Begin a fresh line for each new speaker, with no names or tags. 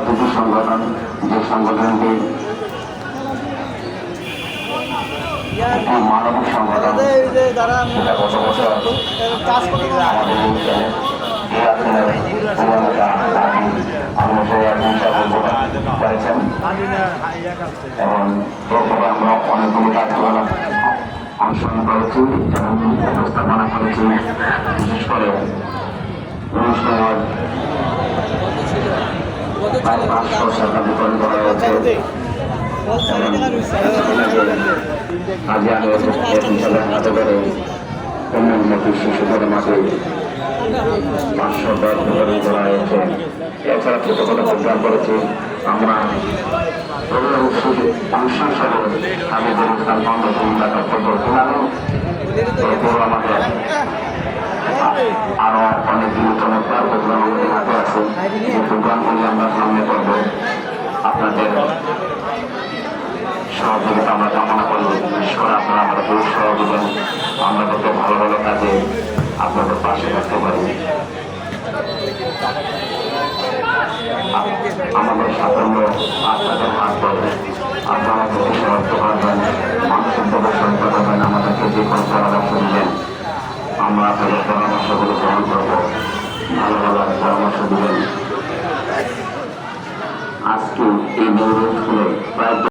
দুটি সংগঠন, যে সংগঠনটি একটি মানবিক সংগঠন, সেটা গত বছর আমাদের করেছেন এবং এরপরে আমরা অনেকগুলো কার্যকলাপ অংশগ্রহণ করেছি এবং ব্যবস্থাপনা করেছি। বিশেষ করে অনুষ্ঠানের প্রায় 500 শাখা বিতরণ করা হয়েছে। আজকে আমি হাতে করে কন্যামুখী শিশুদের মাঝে 500 ব্যাগ বিতরণ করা হয়েছে। এছাড়া ছোটখাটো প্রোগ্রাম করেছি আমরা। অনুষ্ঠান সহ আমি অনুষ্ঠান বন্ধ টাকা আমাদের আরো অনেকগুলো চমৎকার প্রোগ্রাম আমাদের হাতে আছে। যে প্রোগ্রামগুলি আমরা সামনে করবো, আপনাদের সহযোগিতা আমরা কামনা করি। বিশেষ করে আপনারা আমাদের বহু সহযোগিতা, আমরা কত ভালো ভালো কাজে আপনাদের পাশে থাকতে পারি। আমাদের সাফল্য আপনাদের হাত ধরে, আপনারা আমাদেরকে সাহায্য করবেন, মানসিকভাবে সহায়তা করবেন, আমাদেরকে যে কোনো পরামর্শ দিবেন, আমরা আপনাদের পরামর্শগুলো গ্রহণ করবো, ভালো ভালো পরামর্শ দিবেন। আজকে এই নৈরুত প্রায়